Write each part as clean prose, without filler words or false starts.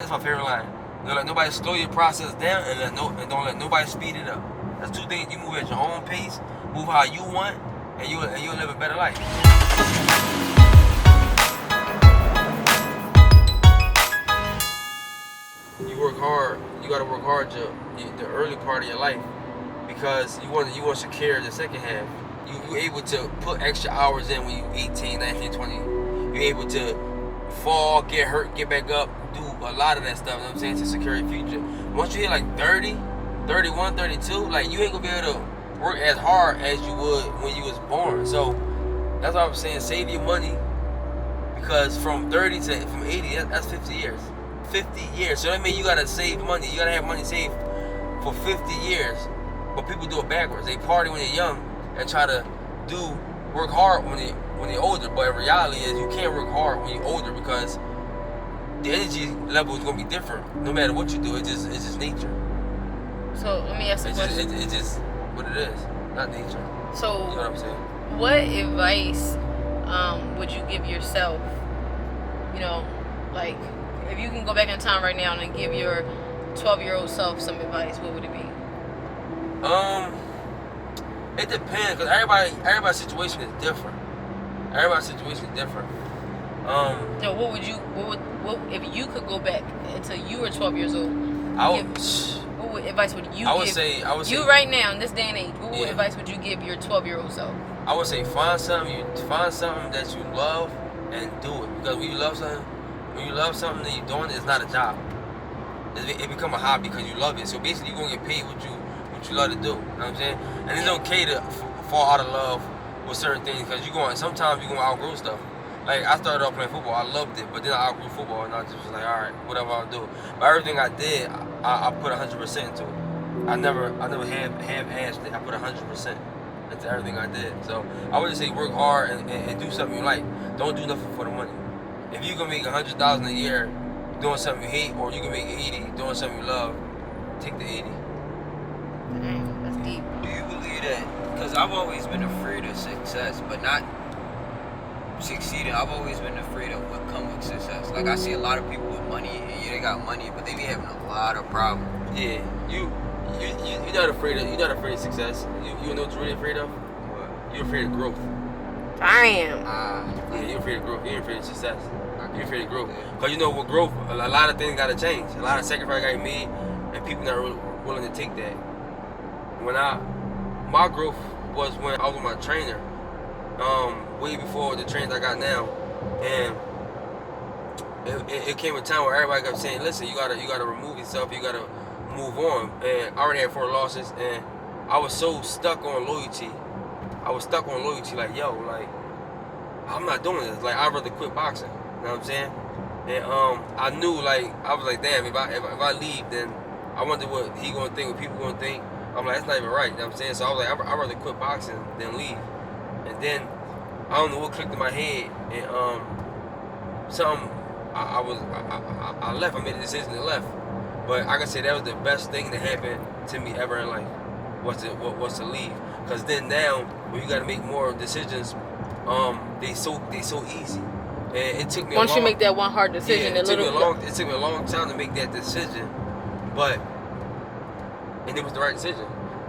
That's my favorite line. Don't let nobody slow your process down, and don't let nobody speed it up. That's two things. You move at your own pace, move how you want, and you'll live a better life. You work hard. You gotta work hard the early part of your life, because you want to secure the second half. You're able to put extra hours in when you're 18, 19, 20. You're able to fall, get hurt, get back up, do a lot of that stuff, you know what I'm saying, to secure your future. Once you hit like 30, 31, 32, like you ain't gonna be able to work as hard as you would when you was born. So that's why I'm saying save your money, because from 80, that's 50 years. 50 years. So that means you gotta save money. You gotta have money saved for 50 years. But people do it backwards. They party when they're young and try to work hard when they're older. But in reality is you can't work hard when you're older, because the energy level is gonna be different no matter what you do. It's just nature. So let me ask you a question. It's just what it is, not nature. So you know what I'm saying? What advice would you give yourself? You know, like if you can go back in time right now and give your 12-year-old self some advice, what would it be? It depends, because everybody's situation is different. Everybody's situation is different. No, what if you could go back until you were 12 years old? What advice would you give? I would say right now in this day and age. What advice would you give your 12-year-old self? I would say find something that you love and do it. Because when you love something that you're doing, it's not a job. It become a hobby because you love it. So basically, you're gonna get paid what you love to do. You know what I'm saying? And it's okay to fall out of love with certain things, because sometimes you're gonna outgrow stuff. Like I started off playing football, I loved it, but then I outgrew football, and I just was like, all right, whatever I'll do. But everything I did, I put 100% into it. I never half-assed it. I put 100% into everything I did. So I would just say work hard and do something you like. Don't do nothing for the money. If you can make $100,000 a year doing something you hate, or you can make 80 doing something you love, take the 80. That's deep. Do you believe that? Because I've always been afraid of success, but not succeeding. I've always been afraid of what comes with success. Like I see a lot of people with money, and they got money, but they be having a lot of problems. Yeah, you're not afraid of success. You know what you're really afraid of? What? You're afraid of growth. I am. Yeah, you're afraid of growth. You're afraid of success. You're afraid of growth. Because you know, with growth, a lot of things got to change. A lot of sacrifice got to be made, and people not really willing to take that. My growth was when I was with my trainer, way before the trainers I got now, and it came a time where everybody kept saying, listen, you gotta remove yourself, you gotta move on. And I already had 4 losses, and I was so stuck on loyalty. Like, yo, like, I'm not doing this. Like, I'd rather quit boxing. You know what I'm saying? And I knew, like, I was like, damn, if I leave, then I wonder what he gonna think, what people gonna think. I'm like, that's not even right. You know what I'm saying? So I was like, I'd rather quit boxing than leave. And then I don't know what clicked in my head, and I left. I made a decision to left. But I can say that was the best thing that happened to me ever in life, was to leave. Because then now, when you got to make more decisions, they so easy. And it took me once you make that one hard decision, it took me a long time to make that decision, and it was the right decision.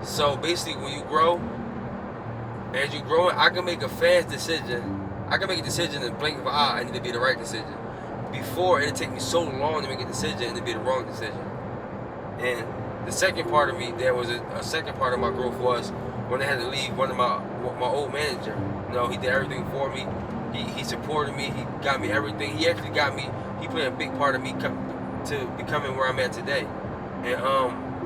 So basically, when you grow, as you growing, I can make a fast decision. I can make a decision in the blink of an eye, and it'll be the right decision. Before, it'd take me so long to make a decision, and it'd be the wrong decision. And the second part of me, there was a second part of my growth, was when I had to leave one of my old manager. You know, he did everything for me. He supported me. He got me everything. He actually got me. He played a big part of me to becoming where I'm at today. And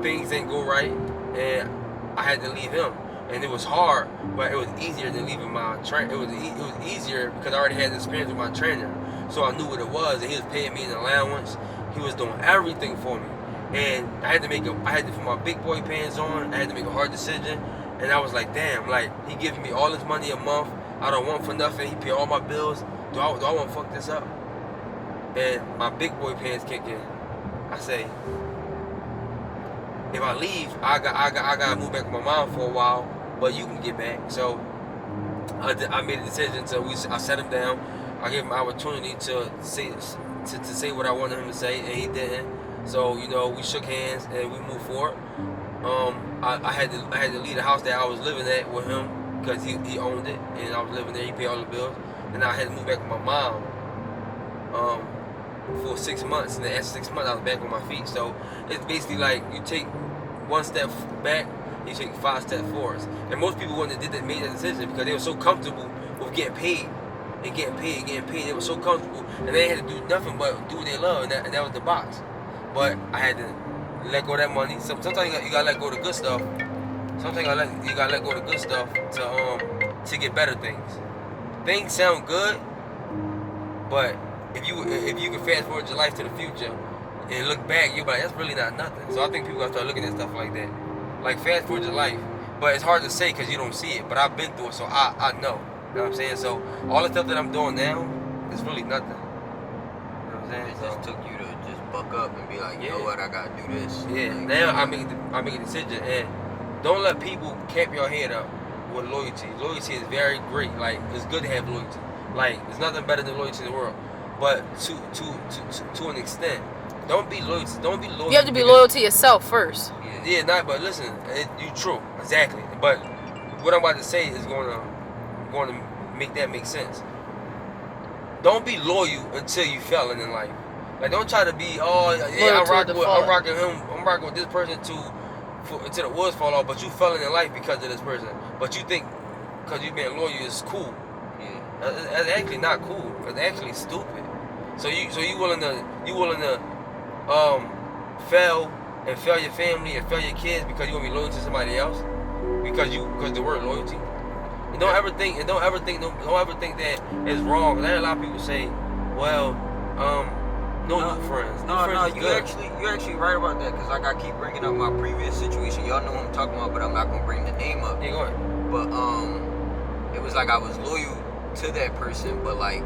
things didn't go right, and I had to leave him. And it was hard, but it was easier than leaving my trainer. It was easier because I already had the experience with my trainer, so I knew what it was. And he was paying me an allowance. He was doing everything for me, and I had to put my big boy pants on. I had to make a hard decision, and I was like, damn, like, he giving me all this money a month. I don't want for nothing. He pay all my bills. Do I want to fuck this up? And my big boy pants kick in. I say, if I leave, I gotta move back with my mom for a while, but you can get back. So I made a decision. I sat him down. I gave him an opportunity to to say what I wanted him to say, and he didn't. So we shook hands and we moved forward. I had to leave the house that I was living at with him because he owned it, and I was living there. He paid all the bills, and I had to move back with my mom for 6 months. And then after 6 months, I was back on my feet. So it's basically like you take one step back, you take 5 steps forward. And most people wouldn't have made that decision because they were so comfortable with getting paid. And getting paid. They were so comfortable, and they had to do nothing but do what they love, and that was the box. But I had to let go of that money. Sometimes you gotta let go of the good stuff. Sometimes you gotta let go of the good stuff to get better things. Things sound good, but if you can fast forward your life to the future and look back, you'll be like, that's really not nothing. So I think people gotta start looking at stuff like that, like fast forward your life. But it's hard to say because you don't see it. But I've been through it, so I know. You know what I'm saying? So all the stuff that I'm doing now is really nothing. You know what I'm saying? It just took you to just buck up and be like, you know what, I gotta do this. Yeah. Like, now I make a decision, and don't let people cap your head up with loyalty. Loyalty is very great. Like, it's good to have loyalty. Like, there's nothing better than loyalty in the world. But to an extent, don't be loyal. You have to be loyal to yourself first. Yeah, but listen, you true, exactly. But what I'm about to say is going to make that make sense. Don't be loyal until you fell in life. Like, don't try to be I'm rocking with this person until the wheels fall off, but you fell in life because of this person. But you think because you being loyal is cool. Yeah. That's actually not cool. It's actually stupid. So you willing to fail your family and fail your kids because you want to be loyal to somebody else because the word loyalty. And don't ever think that it's wrong. Because I hear a lot of people say, well, no new friends. You actually right about that. Because like I keep bringing up my previous situation. Y'all know what I'm talking about, but I'm not gonna bring the name up. Yeah, go ahead. But it was like I was loyal to that person, but like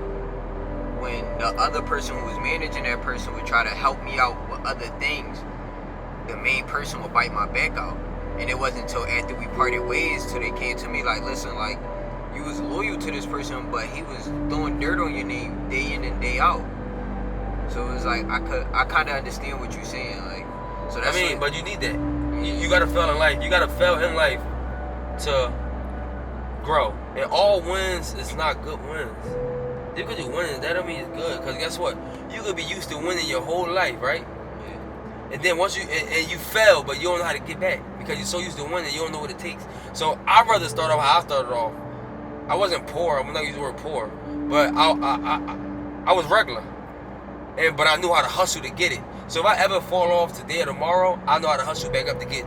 when the other person who was managing that person would try to help me out with other things, the main person would bite my back out. And it wasn't until after we parted ways till they came to me like, listen, like, you was loyal to this person, but he was throwing dirt on your name day in and day out. So it was like I kind of understand what you're saying, like. So that's but you need that. You gotta fail in life. You gotta fail in life to grow. And all wins is not good wins. Just because you win, that don't mean it's good. Because guess what? You could be used to winning your whole life, right? And then once you fail, but you don't know how to get back because you're so used to winning, you don't know what it takes. So I'd rather start off how I started off. I wasn't poor. I'm not using the word poor, but I was regular, but I knew how to hustle to get it. So if I ever fall off today or tomorrow, I know how to hustle back up to get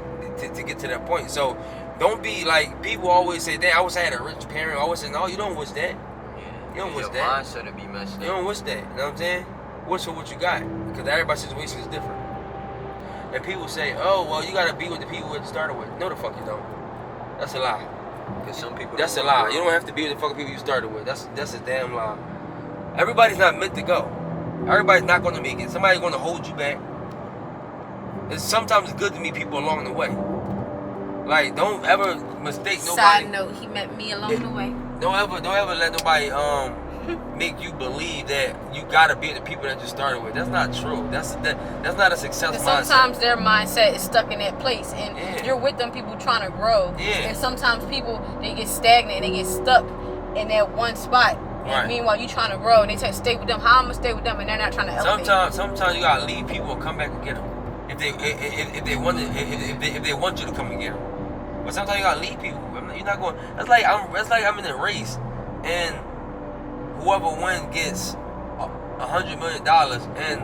to that point. So don't be like people always say, "Damn, I wish I had a rich parent." I always say, "No, you don't wish that. You don't wish that. Your mindset to be messed up. You don't wish that. You know what I'm saying? Wish for what you got because everybody's situation is different." And people say, "Oh, well, you gotta be with the people you started with." No, the fuck you don't. That's a lie. Cause some people. That's a lie. You don't have to be with the fucking people you started with. That's a damn lie. Everybody's not meant to go. Everybody's not gonna make it. Somebody's gonna hold you back. And sometimes it's good to meet people along the way. Like, don't ever mistake nobody. Side note, he met me along the way. Don't ever let nobody make you believe that you gotta be with the people that you started with. That's not true. That's not a successful mindset. Sometimes their mindset is stuck in that place, and you're with them people trying to grow. Yeah. And sometimes people, they get stagnant and they get stuck in that one spot. And right. Meanwhile, you trying to grow, and they say, "Stay with them." How I'm gonna stay with them, and they're not trying to elevate. Sometimes you gotta leave people and come back and get them if they want you to come and get them. But sometimes you gotta leave people. You're not going. That's like I'm in a race, and whoever wins gets $100 million, and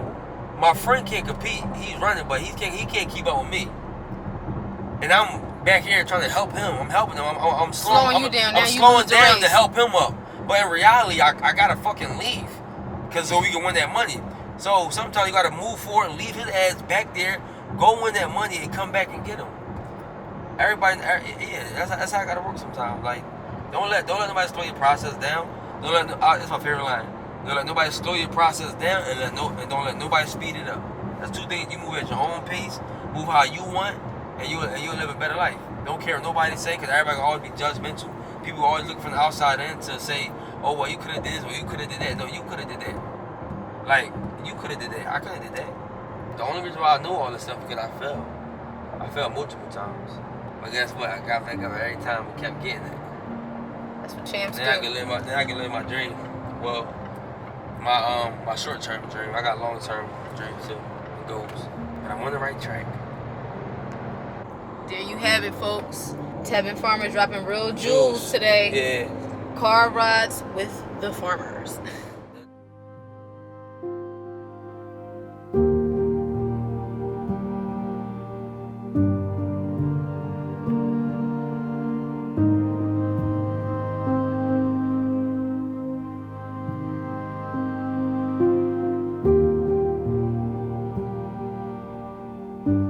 my friend can't compete. He's running, but he can't keep up with me. And I'm back here trying to help him. I'm helping him. I'm slowing you down. I'm slowing down to help him up. But in reality, I gotta fucking leave, so we can win that money. So sometimes you gotta move forward and leave his ass back there, go win that money, and come back and get him. Everybody, that's how I gotta work sometimes. Like, don't let nobody slow your process down. That's my favorite line. Don't let nobody slow your process down, and don't let nobody speed it up. That's two things. You move at your own pace, move how you want, and you'll live a better life. Don't care what nobody say, because everybody can always be judgmental. People always look from the outside in to say, "Oh, well, you could have did this, or you could have did that." No, you could have did that. Like, You could have did that. I could have did that. The only reason why I know all this stuff is because I fell. I fell multiple times. But guess what? I got back up every time and kept getting it. That's what champs do. Then I can live my dream. Well, my short-term dream. I got long-term dreams too, and goals. But I'm on the right track. There you have it, folks. Tevin Farmer dropping real jewels today. Yeah. Car rides with the farmers.